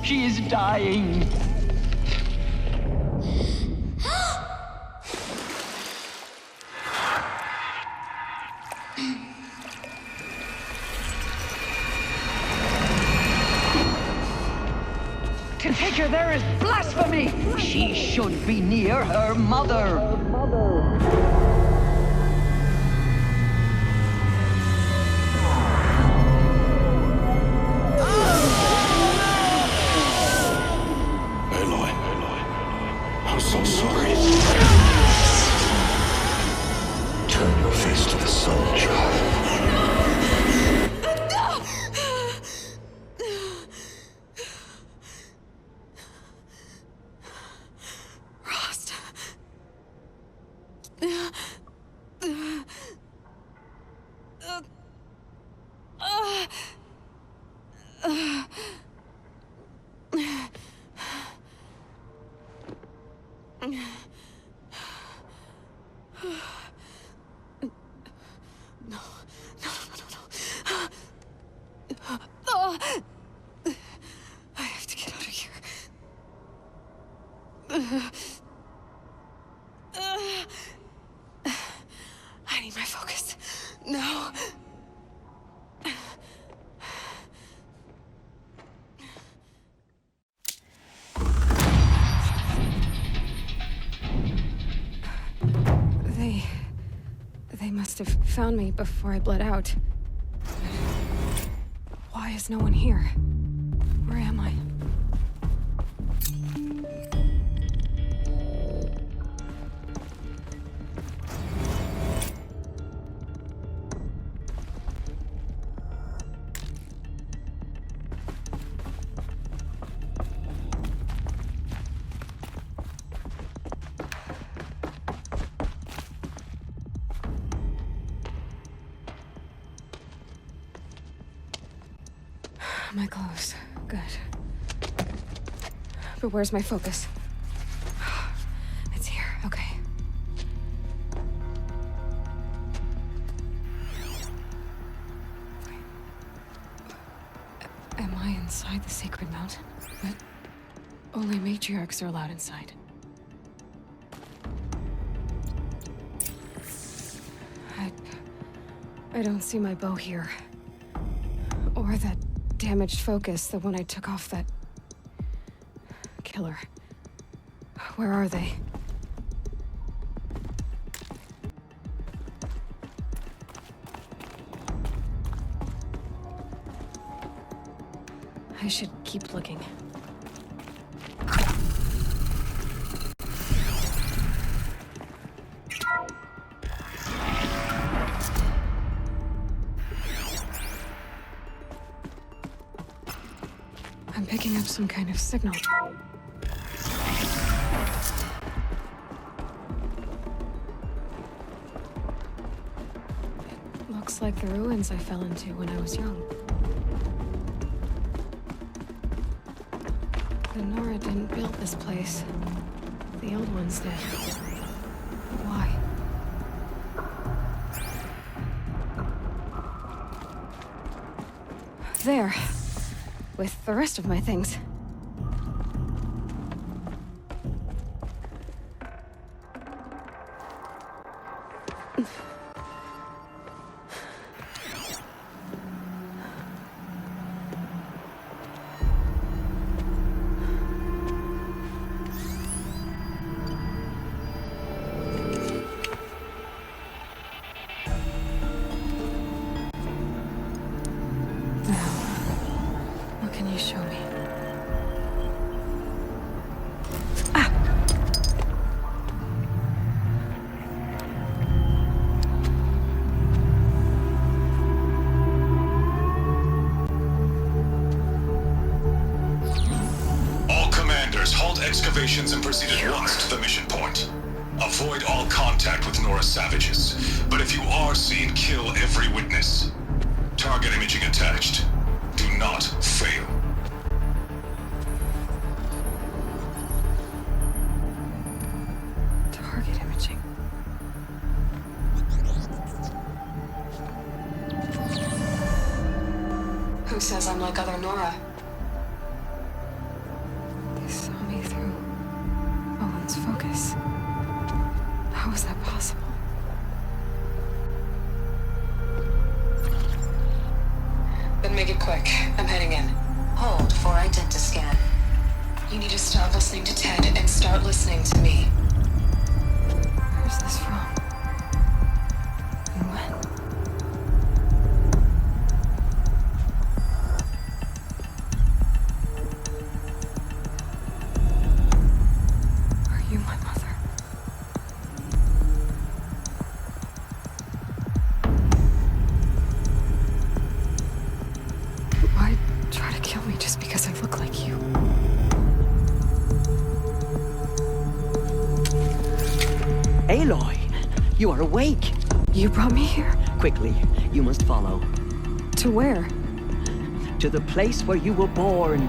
She is dying. To take her there is blasphemy! She should be near her mother. Aloy, I'm so sorry. Turn your face to the sun, child. Rost. I have to get out of here. I need my focus. No. They must have found me before I bled out. Why is no one here? Where am I? My clothes. Good. But where's my focus? It's here. Okay. Am I inside the Sacred Mountain? But only matriarchs are allowed inside. I don't see my bow here. Or that damaged focus, the one I took off that killer. Where are they? I should keep looking. I'm picking up some kind of signal. It looks like the ruins I fell into when I was young. The Nora didn't build this place. The old ones did. Why? There. With the rest of my things. Show me. All commanders, halt excavations and proceed at once to the mission point. Avoid all contact with Nora savages, but if you are seen, kill every witness. Target imaging attached. Do not fail. Target imaging. Who says I'm like other Nora? How is that possible? Then make it quick. I'm heading in. Hold for identiscan. You need to stop listening to Ted and start listening to me. Where's this from? And when? Are you my mother? Why try to kill me just because I look like you? Aloy, you are awake. You brought me here? Quickly, you must follow. To where? To the place where you were born.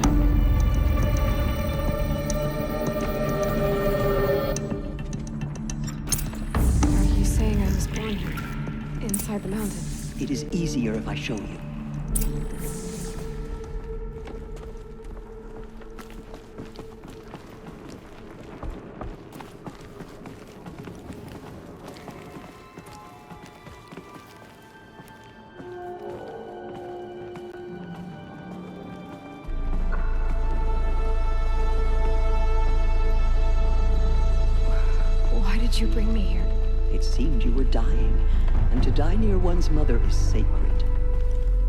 Are you saying I was born here? Inside the mountain? It is easier if I show you. Why did you bring me here? It seemed you were dying, and to die near one's mother is sacred.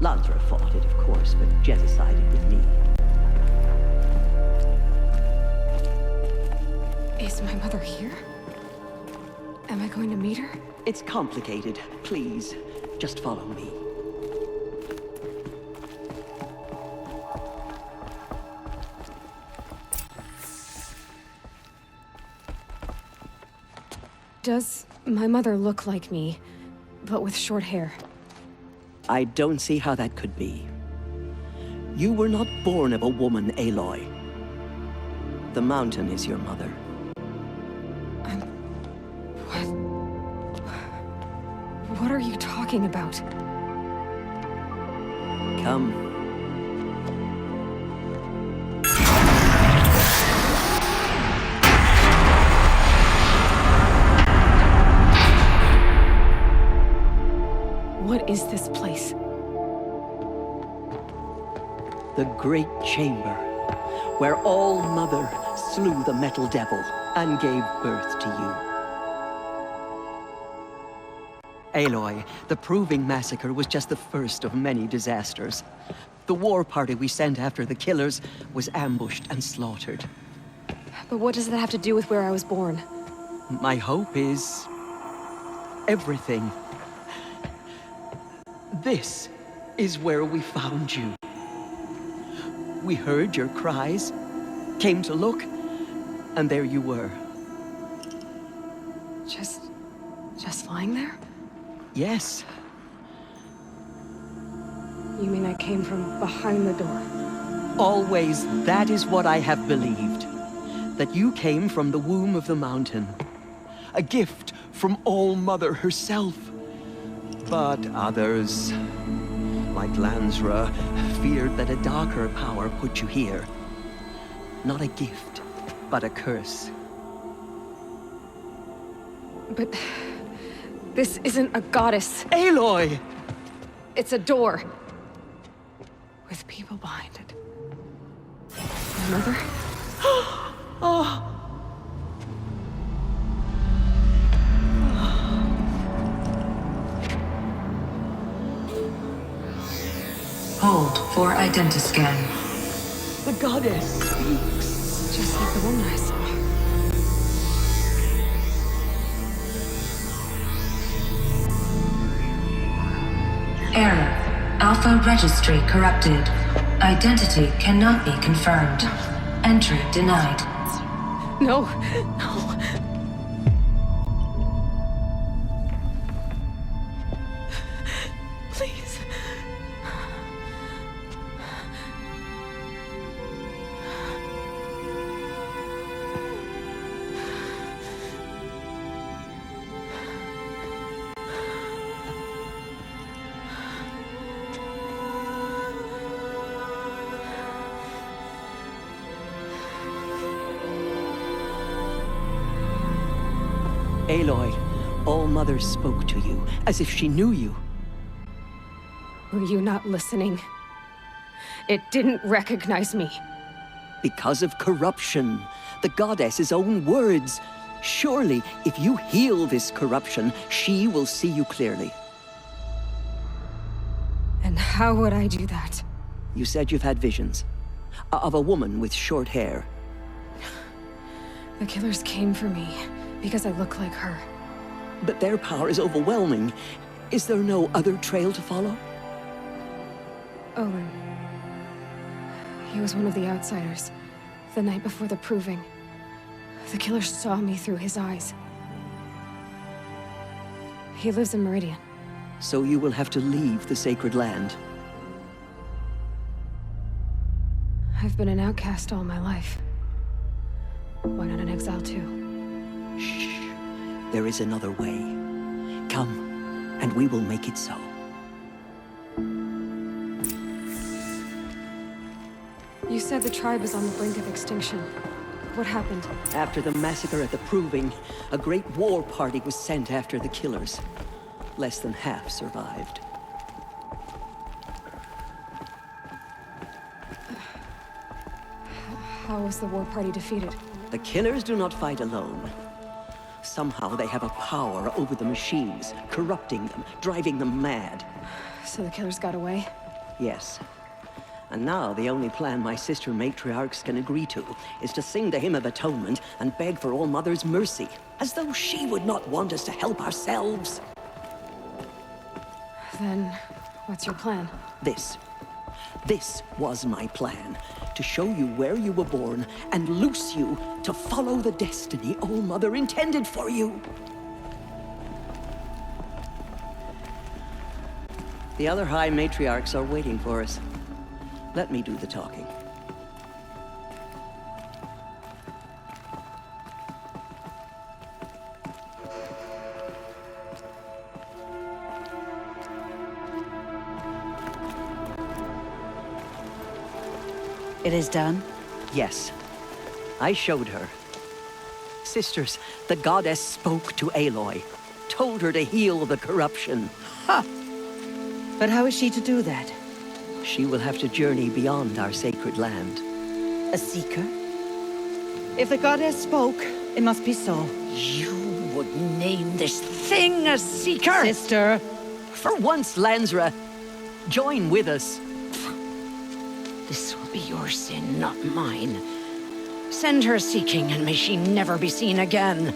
Lansra fought it, of course, but Jezza sided with me. Is my mother here? Am I going to meet her? It's complicated. Please, just follow me. Does my mother look like me, but with short hair? I don't see how that could be. You were not born of a woman, Aloy. The mountain is your mother. What are you talking about? Come. What is this place? The Great Chamber, where All Mother slew the Metal Devil and gave birth to you. Aloy, the Proving Massacre was just the first of many disasters. The war party we sent after the killers was ambushed and slaughtered. But what does that have to do with where I was born? My hope is everything. This is where we found you. We heard your cries, came to look, and there you were. Just lying there? Yes. You mean I came from behind the door? Always, that is what I have believed. That you came from the womb of the mountain. A gift from All Mother herself. But others, like Lansra, feared that a darker power put you here. Not a gift, but a curse. But this isn't a goddess. Aloy! It's a door. With people behind it. My mother? Hold for identiscan. The goddess speaks. Just like the woman I saw. Error. Alpha registry corrupted. Identity cannot be confirmed. Entry denied. No, no. Please. Aloy, All-Mother spoke to you, as if she knew you. Were you not listening? It didn't recognize me. Because of corruption. The goddess's own words. Surely, if you heal this corruption, she will see you clearly. And how would I do that? You said you've had visions. Of a woman with short hair. The killers came for me because I look like her. But their power is overwhelming. Is there no other trail to follow? Owen. He was one of the outsiders. The night before the proving. The killer saw me through his eyes. He lives in Meridian. So you will have to leave the sacred land. I've been an outcast all my life. Why not an exile too? Shh. There is another way. Come, and we will make it so. You said the tribe is on the brink of extinction. What happened? After the massacre at the Proving, a great war party was sent after the killers. Less than half survived. How was the war party defeated? The killers do not fight alone. Somehow they have a power over the machines, corrupting them, driving them mad. So the killers got away? Yes. And now the only plan my sister matriarchs can agree to is to sing the Hymn of Atonement and beg for All-Mother's mercy, as though she would not want us to help ourselves. Then, what's your plan? This was my plan. To show you where you were born and loose you to follow the destiny All-Mother intended for you. The other High Matriarchs are waiting for us. Let me do the talking. It is done? Yes. I showed her. Sisters, the goddess spoke to Aloy. Told her to heal the corruption. Ha! But how is she to do that? She will have to journey beyond our sacred land. A seeker? If the goddess spoke, it must be so. You would name this thing a seeker? Sister! For once, Lansra, join with us. This will be your sin, not mine. Send her seeking, and may she never be seen again.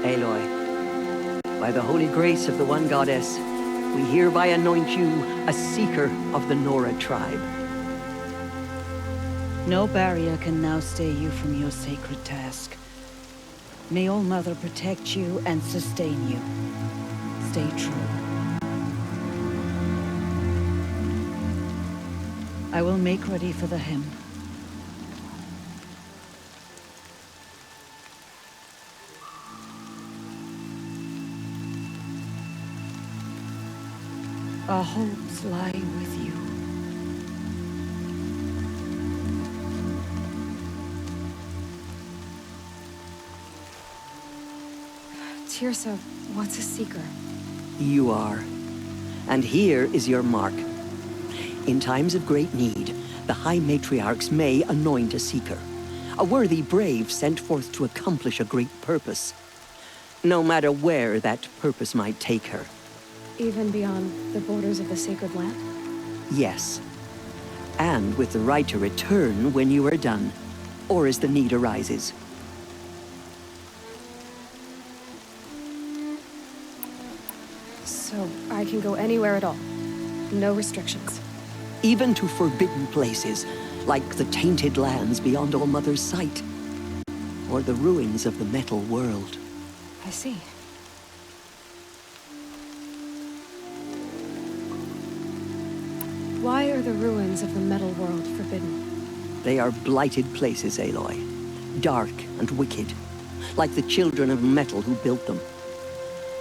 Aloy, by the holy grace of the one goddess, we hereby anoint you a seeker of the Nora tribe. No barrier can now stay you from your sacred task. May All-Mother protect you and sustain you. Stay true. I will make ready for the hymn. Our hopes lie with you. Teersa, what's a seeker? You are. And here is your mark. In times of great need, the High Matriarchs may anoint a seeker. A worthy brave sent forth to accomplish a great purpose. No matter where that purpose might take her. Even beyond the borders of the sacred land? Yes. And with the right to return when you are done, or as the need arises. So I can go anywhere at all? No restrictions? Even to forbidden places, like the tainted lands beyond All-Mother's sight. Or the ruins of the metal world. I see. Why are the ruins of the metal world forbidden? They are blighted places, Aloy. Dark and wicked. Like the children of metal who built them.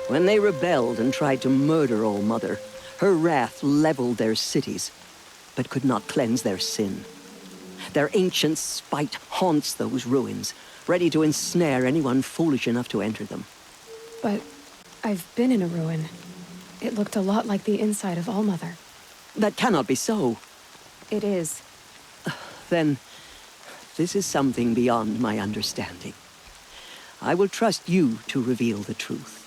When they rebelled and tried to murder All Mother, her wrath leveled their cities, but could not cleanse their sin. Their ancient spite haunts those ruins, ready to ensnare anyone foolish enough to enter them. But I've been in a ruin. It looked a lot like the inside of All Mother. That cannot be so. It is. Then, this is something beyond my understanding. I will trust you to reveal the truth.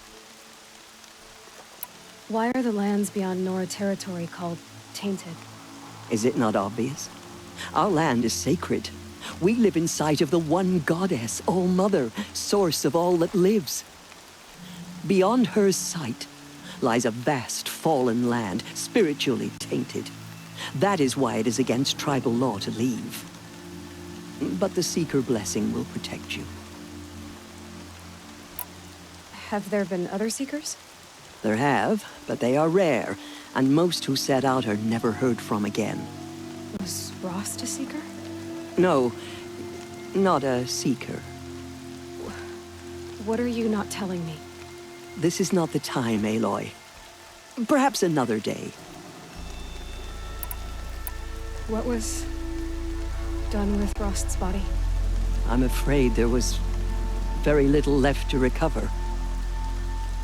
Why are the lands beyond Nora territory called tainted? Is it not obvious? Our land is sacred. We live in sight of the one goddess, All Mother, source of all that lives. Beyond her sight lies a vast fallen land, spiritually tainted. That is why it is against tribal law to leave. But the Seeker blessing will protect you. Have there been other Seekers? There have, but they are rare, and most who set out are never heard from again. Was Rost a Seeker? No, not a Seeker. What are you not telling me? This is not the time, Aloy. Perhaps another day. What was done with Rost's body? I'm afraid there was very little left to recover.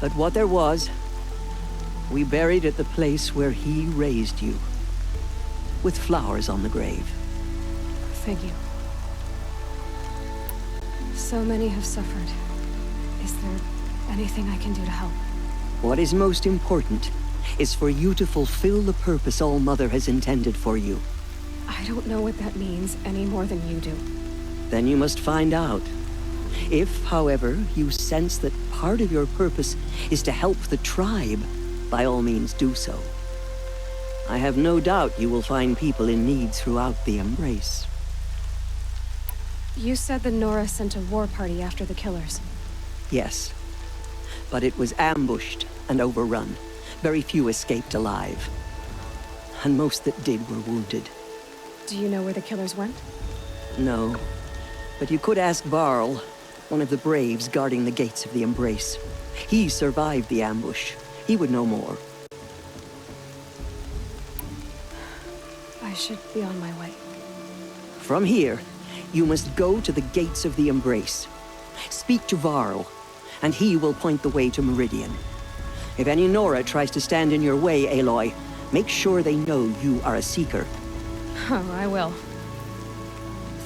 But what there was, we buried at the place where he raised you, with flowers on the grave. Thank you. So many have suffered. Is there anything I can do to help? What is most important is for you to fulfill the purpose All Mother has intended for you. I don't know what that means any more than you do. Then you must find out. If, however, you sense that part of your purpose is to help the tribe, by all means do so. I have no doubt you will find people in need throughout the Embrace. You said the Nora sent a war party after the killers. Yes. But it was ambushed and overrun. Very few escaped alive. And most that did were wounded. Do you know where the killers went? No. But you could ask Varl, one of the Braves guarding the gates of the Embrace. He survived the ambush. He would know more. I should be on my way. From here, you must go to the gates of the Embrace. Speak to Varl, and he will point the way to Meridian. If any Nora tries to stand in your way, Aloy, make sure they know you are a Seeker. Oh, I will.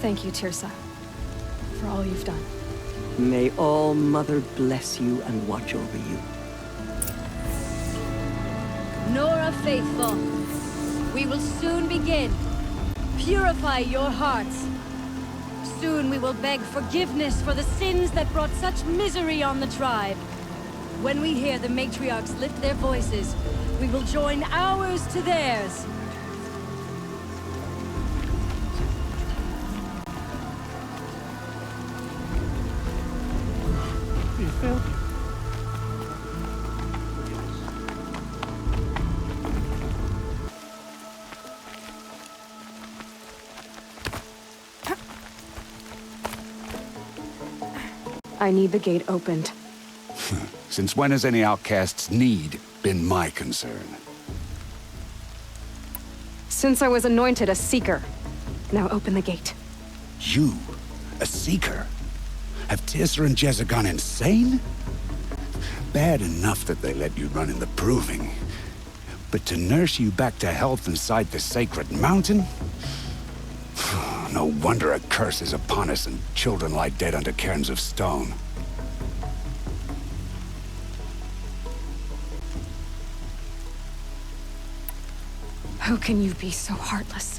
Thank you, Teersa, for all you've done. May All Mother bless you and watch over you. Nora Faithful, we will soon begin. Purify your hearts. Soon we will beg forgiveness for the sins that brought such misery on the tribe. When we hear the matriarchs lift their voices, we will join ours to theirs. I need the gate opened. Since when has any outcast's need been my concern? Since I was anointed a Seeker. Now open the gate. You? A Seeker? Have Teersa and Jezza gone insane? Bad enough that they let you run in the Proving. But to nurse you back to health inside the Sacred Mountain? No wonder a curse is upon us and children lie dead under cairns of stone. How can you be so heartless?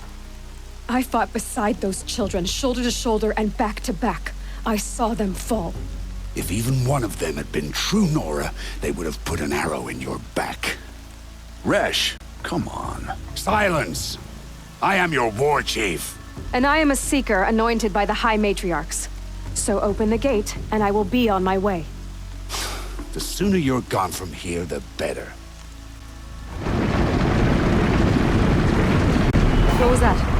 I fought beside those children, shoulder to shoulder and back to back. I saw them fall. If even one of them had been true Nora, they would have put an arrow in your back. Resh, come on. Silence! I am your war chief. And I am a Seeker anointed by the High Matriarchs. So open the gate, and I will be on my way. The sooner you're gone from here, the better. What was that?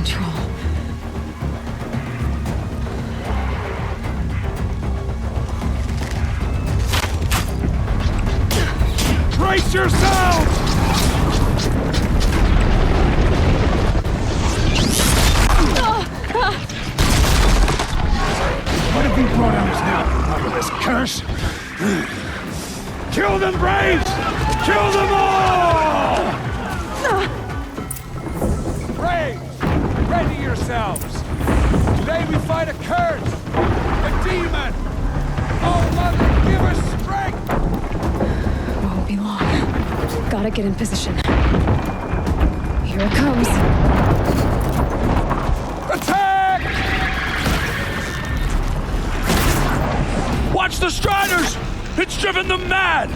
control. Brace yourselves! What have you brought on us now, out of this curse? Kill them, Braves! Kill them all! Braves, ready yourselves! Today we fight a curse, a demon! Oh, Mother, give us strength! Won't be long. Gotta get in position. Here it comes. Attack! Watch the Striders! It's driven them mad!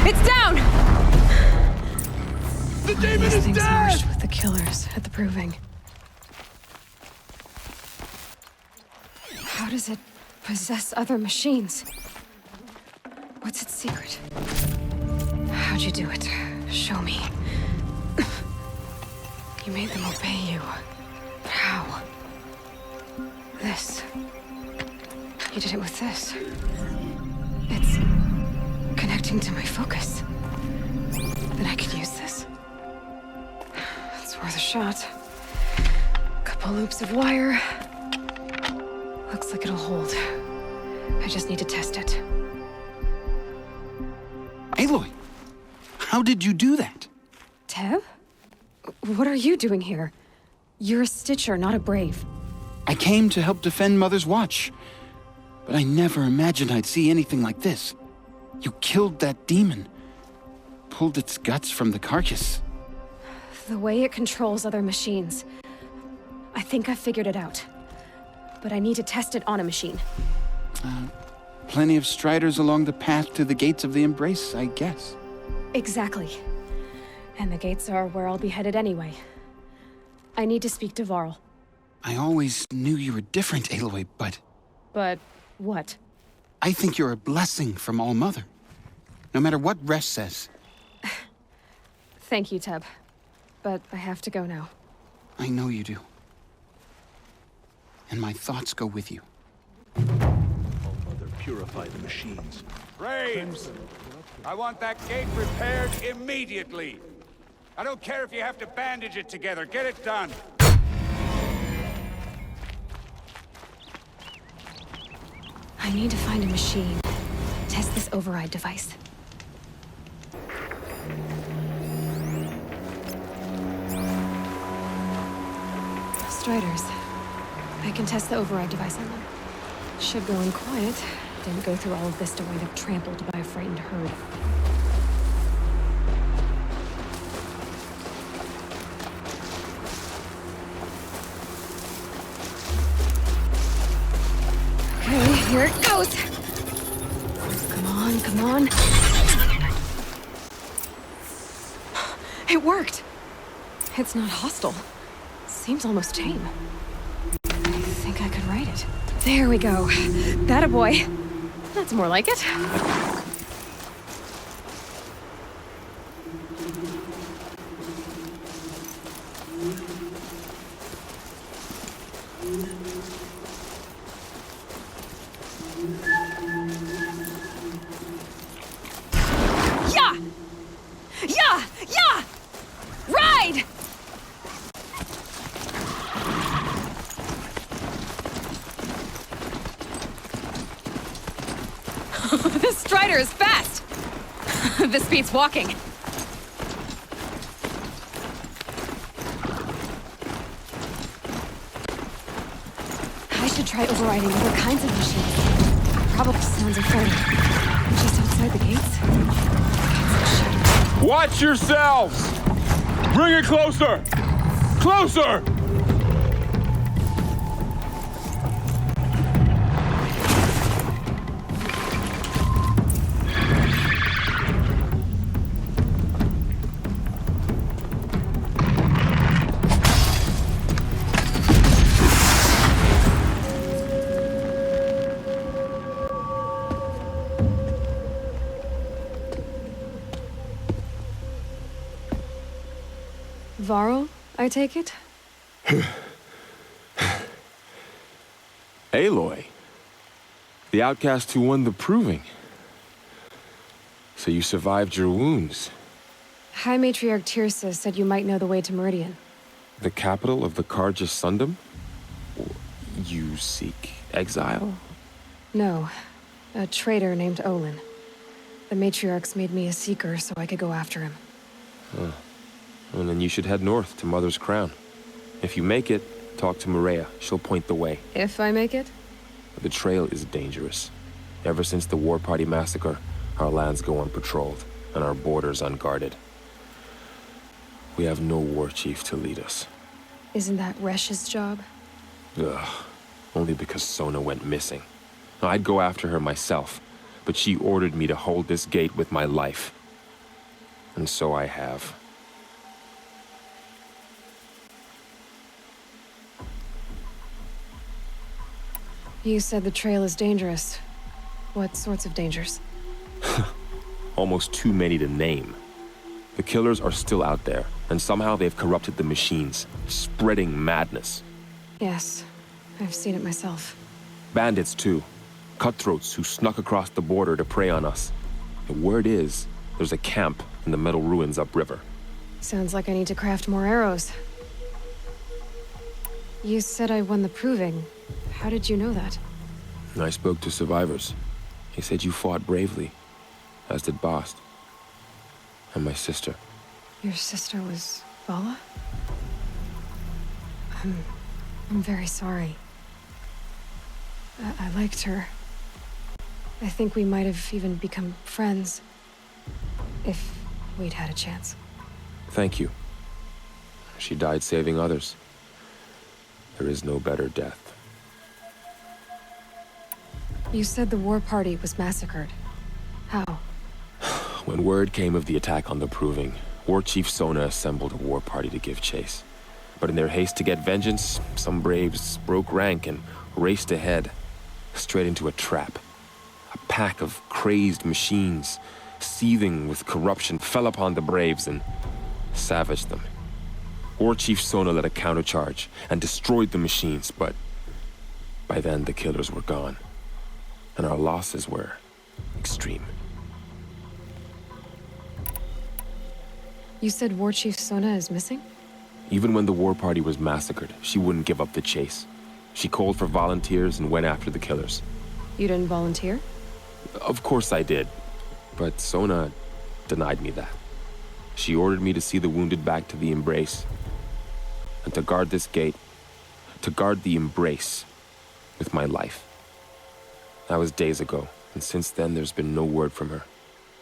It's down! The demon is Things dead! merged with the killers at the Proving. How does it possess other machines? What's its secret? How'd you do it? Show me. You made them obey you. But how? This. You did it with this. It's connecting to my focus. Then I could use this. It's worth a shot. Couple loops of wire. Looks like it'll hold. I just need to test it. Aloy, how did you do that? Tev? What are you doing here? You're a Stitcher, not a Brave. I came to help defend Mother's Watch, but I never imagined I'd see anything like this. You killed that demon, pulled its guts from the carcass. The way it controls other machines. I think I figured it out. But I need to test it on a machine. Plenty of Striders along the path to the gates of the Embrace, I guess. Exactly. And the gates are where I'll be headed anyway. I need to speak to Varl. I always knew you were different, Aloy, but But what? I think you're a blessing from All Mother. No matter what Resh says. Thank you, Teb. But I have to go now. I know you do. And my thoughts go with you. All Mother, purify the machines. Braves! I want that gate repaired immediately. I don't care if you have to bandage it together. Get it done. I need to find a machine. Test this override device. Striders. I can test the override device on them. Should go in quiet. Didn't go through all of this to wind up trampled by a frightened herd. Okay, here it goes! Come on, come on. It worked! It's not hostile. Seems almost tame. I think I could ride it. There we go. That a boy. That's more like it. Yeah! Yeah! Yeah! Ride! This Strider is fast! This beats walking. I should try overriding other kinds of machines. Probably sounds exciting. Just outside the gates. Watch yourselves! Bring it closer! Closer! Varl, I take it? Aloy. The outcast who won the proving. So you survived your wounds. High Matriarch Tirsa said you might know the way to Meridian. The capital of the Carja Sundom? You seek exile? No. A traitor named Olin. The Matriarchs made me a seeker so I could go after him. Huh. Well, then you should head north to Mother's Crown. If you make it, talk to Maria. She'll point the way. If I make it? The trail is dangerous. Ever since the War Party massacre, our lands go unpatrolled, and our borders unguarded. We have no war chief to lead us. Isn't that Resh's job? Ugh. Only because Sona went missing. I'd go after her myself, but she ordered me to hold this gate with my life. And so I have. You said the trail is dangerous. What sorts of dangers? Almost too many to name. The killers are still out there, and somehow they've corrupted the machines, spreading madness. Yes, I've seen it myself. Bandits, too. Cutthroats who snuck across the border to prey on us. The word is, there's a camp in the metal ruins upriver. Sounds like I need to craft more arrows. You said I won the proving. How did you know that? I spoke to survivors. They said you fought bravely, as did Bast. And my sister. Your sister was Vala? I'm very sorry. I liked her. I think we might have even become friends. If we'd had a chance. Thank you. She died saving others. There is no better death. You said the war party was massacred. How? When word came of the attack on the Proving, War Chief Sona assembled a war party to give chase. But in their haste to get vengeance, some braves broke rank and raced ahead, straight into a trap. A pack of crazed machines, seething with corruption, fell upon the braves and savaged them. War Chief Sona led a countercharge and destroyed the machines, but by then the killers were gone, and our losses were extreme. You said War Chief Sona is missing? Even when the war party was massacred, she wouldn't give up the chase. She called for volunteers and went after the killers. You didn't volunteer? Of course I did, but Sona denied me that. She ordered me to see the wounded back to the Embrace, and to guard this gate, to guard the Embrace with my life. That was days ago, and since then there's been no word from her.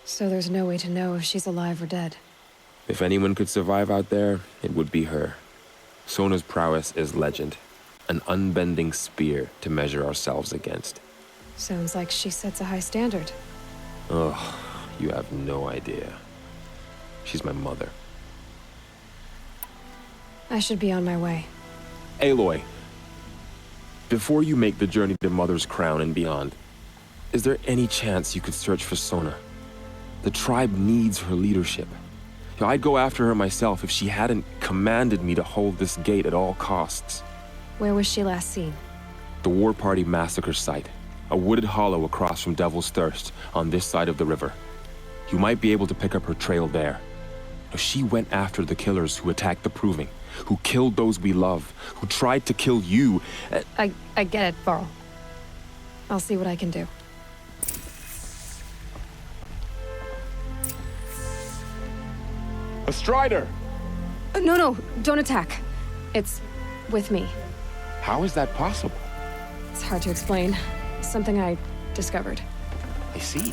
So there's no way to know if she's alive or dead. If anyone could survive out there, it would be her. Sona's prowess is legend, an unbending spear to measure ourselves against. Sounds like she sets a high standard. Ugh, you have no idea. She's my mother. I should be on my way. Aloy, before you make the journey to Mother's Crown and beyond, is there any chance you could search for Sona? The tribe needs her leadership. I'd go after her myself if she hadn't commanded me to hold this gate at all costs. Where was she last seen? The War Party massacre site. A wooded hollow across from Devil's Thirst, on this side of the river. You might be able to pick up her trail there. She went after the killers who attacked the Proving, who killed those we love, who tried to kill you. I get it, Varl. I'll see what I can do. A Strider! No, don't attack. It's with me. How is that possible? It's hard to explain. Something I discovered. I see.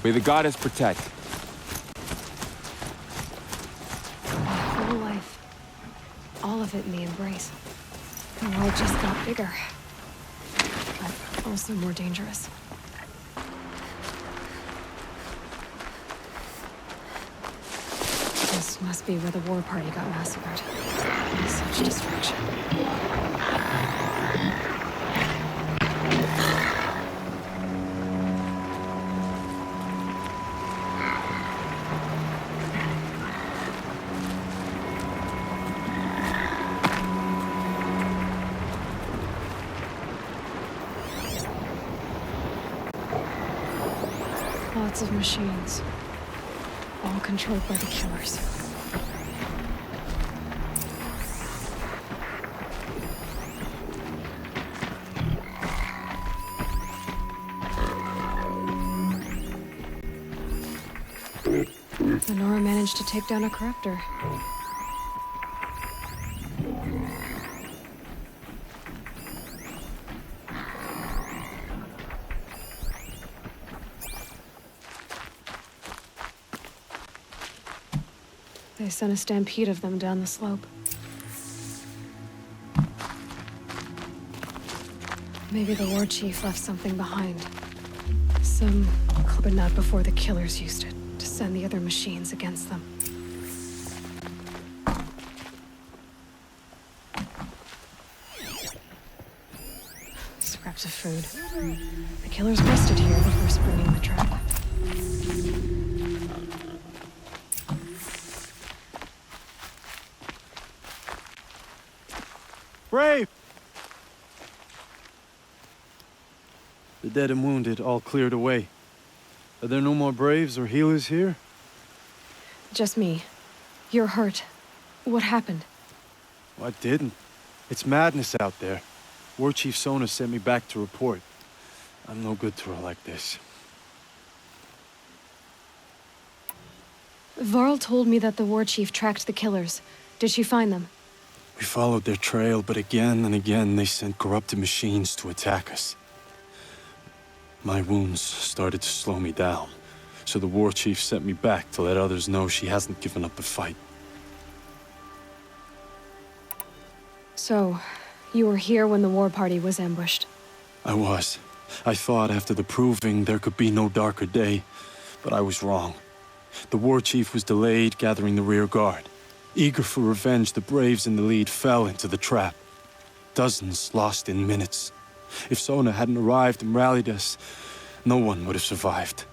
May the goddess protect. Full life. All of it in the embrace. The world just got bigger. But also more dangerous. This must be where the war party got massacred. Such destruction. Lots of machines. All controlled by the killers. Nora managed to take down a corruptor. They sent a stampede of them down the slope. Maybe the war chief left something behind. But not before the killers used it to send the other machines against them. Scraps of food. The killers rested here before springing the trap. Brave! The dead and wounded all cleared away. Are there no more Braves or healers here? Just me. You're hurt. What happened? Well, I didn't. It's madness out there. War Chief Sona sent me back to report. I'm no good to her like this. Varl told me that the war chief tracked the killers. Did she find them? We followed their trail, but again and again they sent corrupted machines to attack us. My wounds started to slow me down, so the war chief sent me back to let others know she hasn't given up the fight. So, you were here when the war party was ambushed? I was. I thought after the proving there could be no darker day, but I was wrong. The war chief was delayed gathering the rear guard. Eager for revenge, the Braves in the lead fell into the trap. Dozens lost in minutes. If Sona hadn't arrived and rallied us, no one would have survived.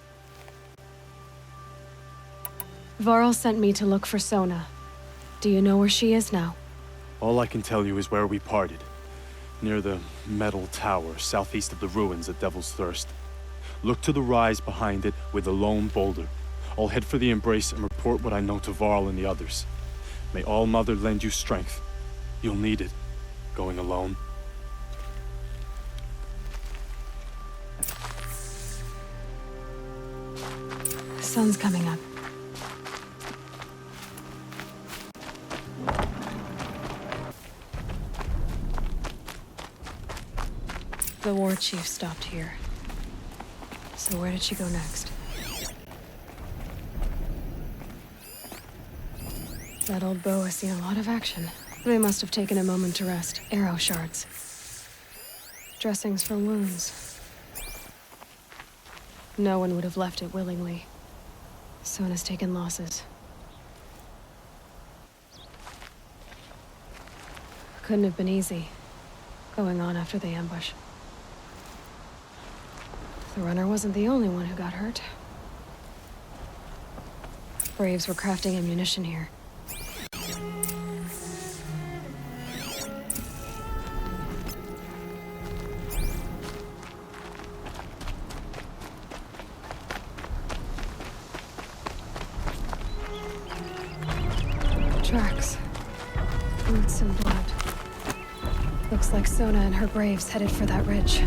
Varl sent me to look for Sona. Do you know where she is now? All I can tell you is where we parted. Near the metal tower, southeast of the ruins at Devil's Thirst. Look to the rise behind it with a lone boulder. I'll head for the embrace and report what I know to Varl and the others. May All Mother lend you strength. You'll need it, going alone. The sun's coming up. The war chief stopped here. So where did she go next? That old bow has seen a lot of action. They must have taken a moment to rest. Arrow shards. Dressings for wounds. No one would have left it willingly. Sona's taken losses. Couldn't have been easy, going on after the ambush. The runner wasn't the only one who got hurt. Braves were crafting ammunition here. Tracks. Boots and blood. Looks like Sona and her Braves headed for that ridge.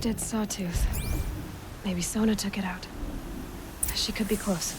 dead sawtooth. Maybe Sona took it out. She could be close.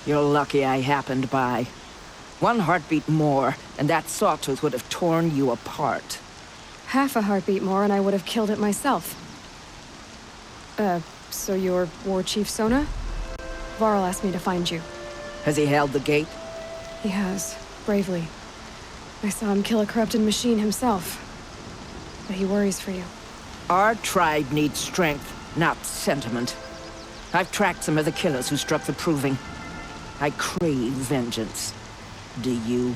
You're lucky I happened by. One heartbeat more, and that sawtooth would have torn you apart. Half a heartbeat more and I would have killed it myself. So you're War Chief Sona? Varl asked me to find you. Has he held the gate? He has, bravely. I saw him kill a corrupted machine himself. But he worries for you. Our tribe needs strength, not sentiment. I've tracked some of the killers who struck the Proving. I crave vengeance. Do you?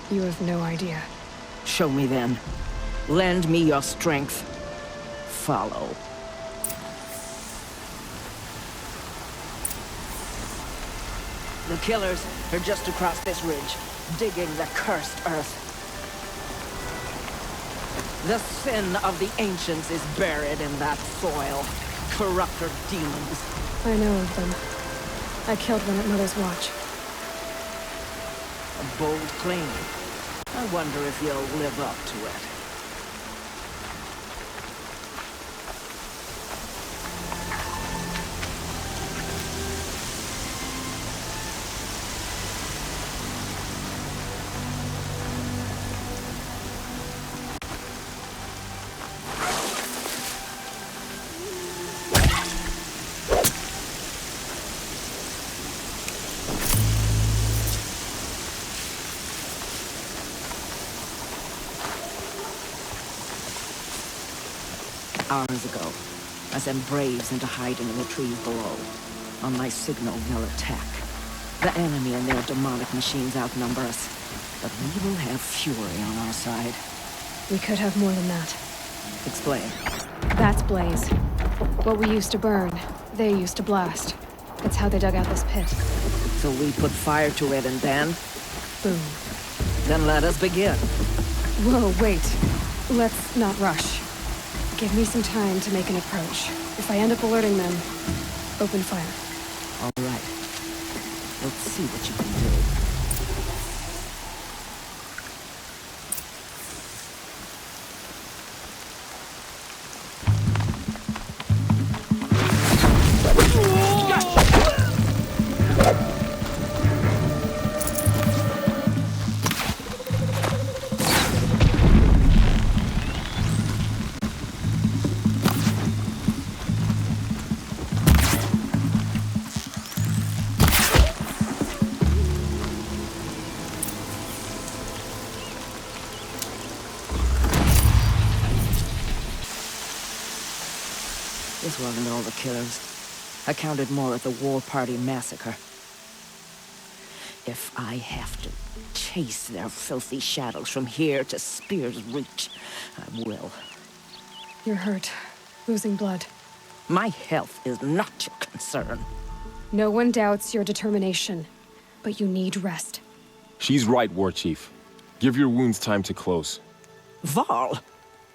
You have no idea. Show me then. Lend me your strength. Follow. The killers are just across this ridge, digging the cursed earth. The sin of the ancients is buried in that soil. Corrupter demons. I know of them. I killed one at Mother's Watch. A bold claim. I wonder if you'll live up to it. Hours ago, I sent Braves into hiding in the trees below. On my signal, they'll attack. The enemy and their demonic machines outnumber us, but we will have fury on our side. We could have more than that. Explain. That's Blaze. What we used to burn, they used to blast. That's how they dug out this pit. So we put fire to it and then? Boom. Then let us begin. Whoa, wait. Let's not rush. Give me some time to make an approach. If I end up alerting them, open fire. All right. Let's see what you can do. This wasn't all the killers. I counted more at the War Party massacre. If I have to chase their filthy shadows from here to Spear's Reach, I will. You're hurt. Losing blood. My health is not your concern. No one doubts your determination, but you need rest. She's right, War Chief. Give your wounds time to close. Varl,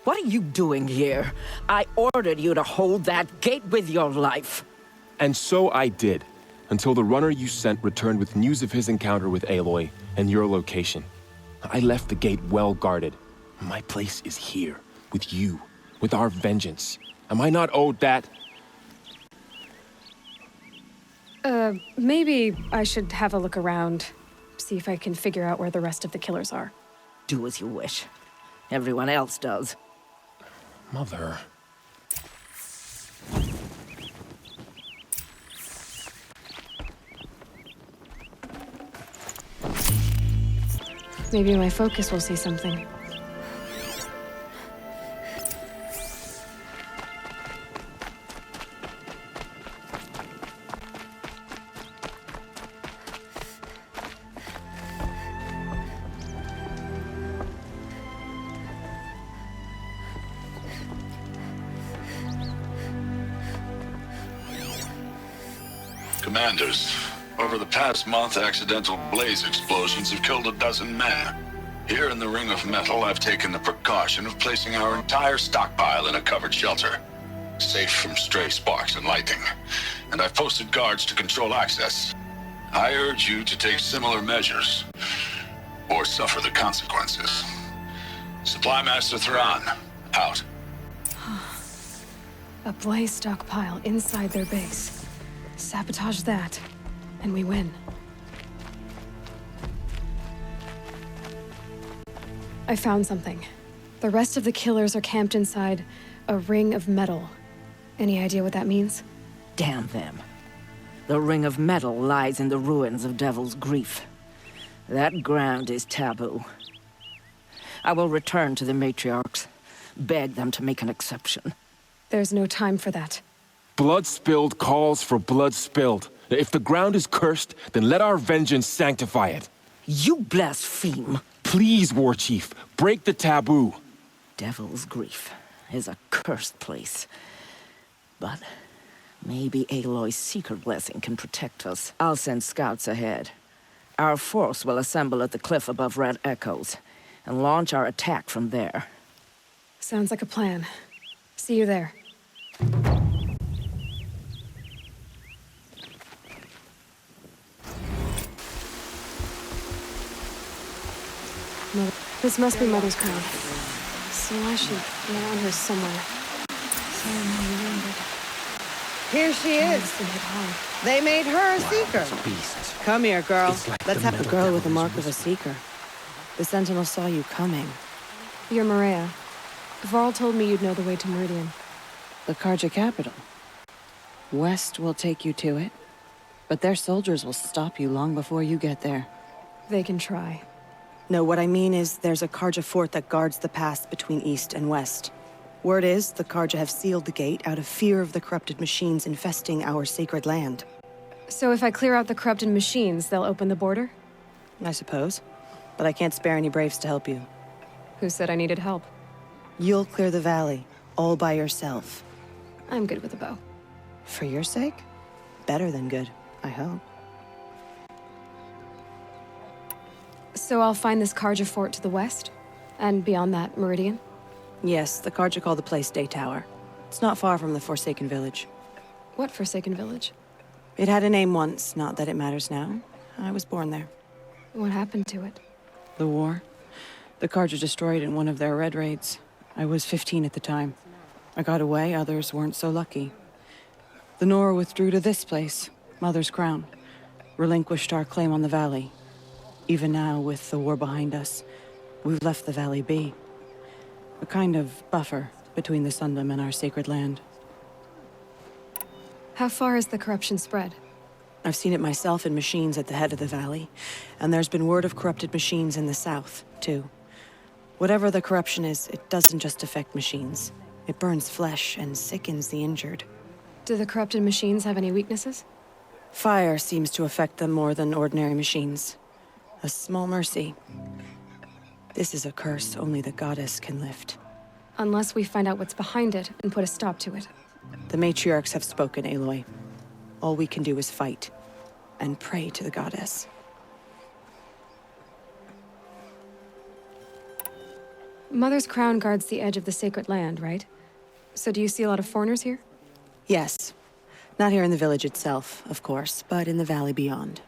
what are you doing here? I ordered you to hold that gate with your life. And so I did, until the runner you sent returned with news of his encounter with Aloy and your location. I left the gate well guarded. My place is here, with you, with our vengeance. Am I not owed that? Maybe I should have a look around. See if I can figure out where the rest of the killers are. Do as you wish. Everyone else does. Mother. Maybe my focus will see something. Commanders, over the past month, accidental blaze explosions have killed 12 men. Here in the Ring of Metal, I've taken the precaution of placing our entire stockpile in a covered shelter, safe from stray sparks and lightning. And I've posted guards to control access. I urge you to take similar measures, or suffer the consequences. Supply Master Thrawn, out. A blaze stockpile inside their base. Sabotage that, and we win. I found something. The rest of the killers are camped inside a ring of metal. Any idea what that means? Damn them. The Ring of Metal lies in the ruins of Devil's Grief. That ground is taboo. I will return to the matriarchs, beg them to make an exception. There's no time for that. Blood spilled calls for blood spilled. If the ground is cursed, then let our vengeance sanctify it. You blaspheme. Please, War Chief, break the taboo. Devil's Grief is a cursed place. But maybe Aloy's secret blessing can protect us. I'll send scouts ahead. Our force will assemble at the cliff above Red Echoes, and launch our attack from there. Sounds like a plan. See you there. Mother. This must be Mother's crown. So I should be around her somewhere. Ceremony remembered. Here she is. They made her a seeker. Come here, girl. Let's have a girl with the mark of a seeker. The Sentinel saw you coming. You're Maria. Varl told me you'd know the way to Meridian. The Carja capital. West will take you to it, but their soldiers will stop you long before you get there. They can try. No, what I mean is there's a Carja fort that guards the pass between East and West. Word is, the Carja have sealed the gate out of fear of the corrupted machines infesting our sacred land. So if I clear out the corrupted machines, they'll open the border? I suppose. But I can't spare any braves to help you. Who said I needed help? You'll clear the valley, all by yourself. I'm good with a bow. For your sake? Better than good, I hope. So I'll find this Carja fort to the west? And beyond that, Meridian? Yes, the Carja call the place Day Tower. It's not far from the Forsaken Village. What Forsaken Village? It had a name once, not that it matters now. I was born there. What happened to it? The war. The Carja destroyed in one of their red raids. I was 15 at the time. I got away, others weren't so lucky. The Nora withdrew to this place, Mother's Crown. Relinquished our claim on the valley. Even now, with the war behind us, we've left the valley be. A kind of buffer between the Sundom and our sacred land. How far has the corruption spread? I've seen it myself in machines at the head of the valley, and there's been word of corrupted machines in the south, too. Whatever the corruption is, it doesn't just affect machines. It burns flesh and sickens the injured. Do the corrupted machines have any weaknesses? Fire seems to affect them more than ordinary machines. A small mercy. This is a curse only the goddess can lift. Unless we find out what's behind it and put a stop to it. The matriarchs have spoken, Aloy. All we can do is fight, and pray to the goddess. Mother's Crown guards the edge of the sacred land, right? So do you see a lot of foreigners here? Yes. Not here in the village itself, of course, but in the valley beyond.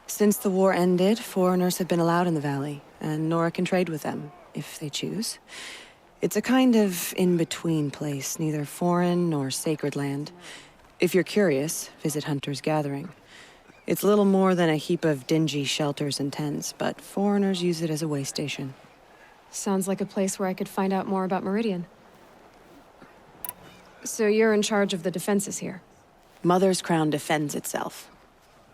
Since the war ended, foreigners have been allowed in the valley, and Nora can trade with them, if they choose. It's a kind of in-between place, neither foreign nor sacred land. If you're curious, visit Hunter's Gathering. It's little more than a heap of dingy shelters and tents, but foreigners use it as a way station. Sounds like a place where I could find out more about Meridian. So you're in charge of the defenses here? Mother's Crown defends itself.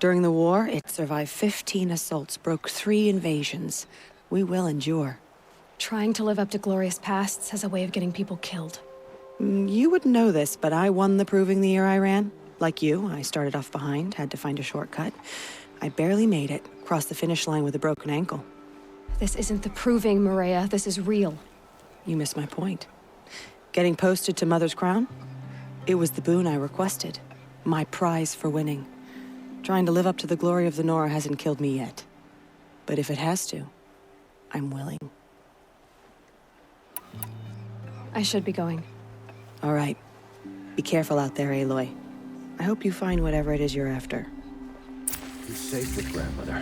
During the war, it survived 15 assaults, broke 3 invasions. We will endure. Trying to live up to glorious pasts has a way of getting people killed. You wouldn't know this, but I won the Proving the year I ran. Like you, I started off behind, had to find a shortcut. I barely made it, crossed the finish line with a broken ankle. This isn't the Proving, Maria. This is real. You missed my point. Getting posted to Mother's Crown? It was the boon I requested. My prize for winning. Trying to live up to the glory of the Nora hasn't killed me yet. But if it has to, I'm willing. I should be going. All right. Be careful out there, Aloy. I hope you find whatever it is you're after. He's safe with Grandmother.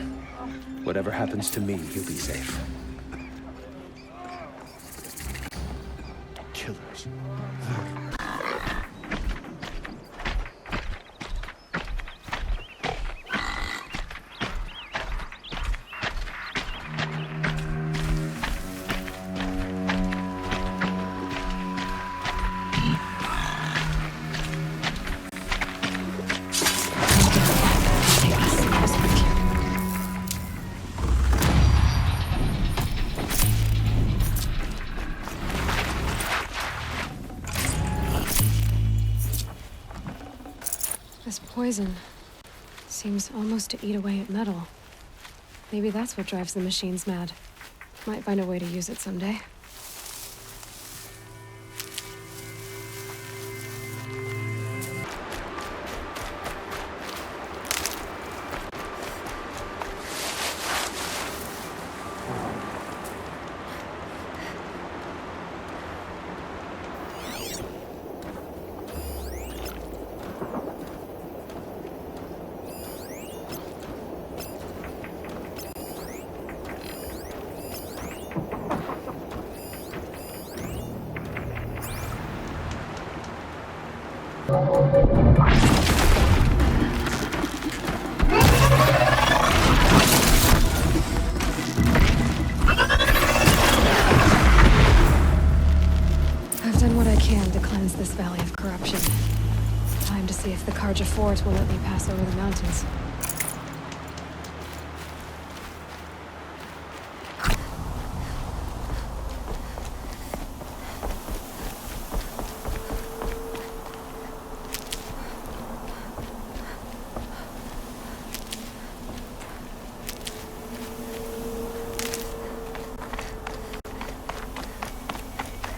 Whatever happens to me, he'll be safe. Killers. This poison seems almost to eat away at metal. Maybe that's what drives the machines mad. Might find a way to use it someday. I've done what I can to cleanse this valley of corruption. Time to see if the Carja Fort will let me pass over the mountains.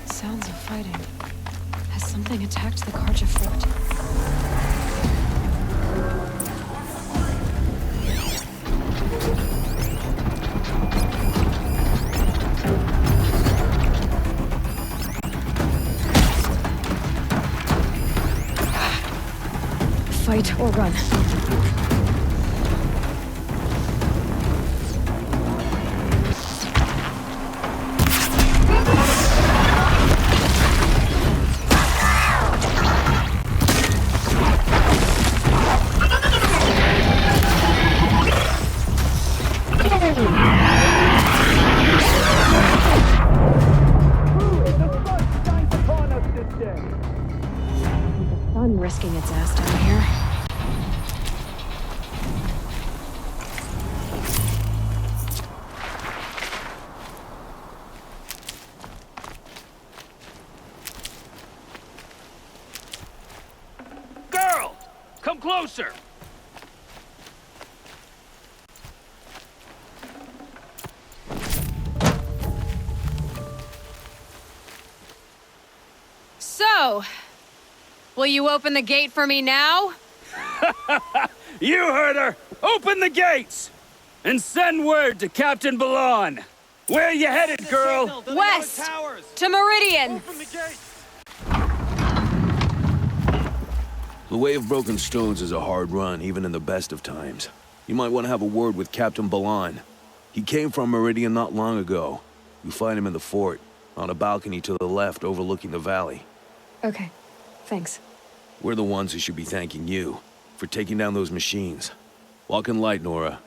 Sounds of fighting. Has something attacked the Carja Fort? Fight or run. Sun risking its ass down here. Girl! Come closer! So, will you open the gate for me now? You heard her! Open the gates! And send word to Captain Balan. Where you headed, girl? West! To Meridian! The Way of Broken Stones is a hard run, even in the best of times. You might want to have a word with Captain Balan. He came from Meridian not long ago. You find him in the fort, on a balcony to the left overlooking the valley. Okay, thanks. We're the ones who should be thanking you for taking down those machines. Walk in light, Nora.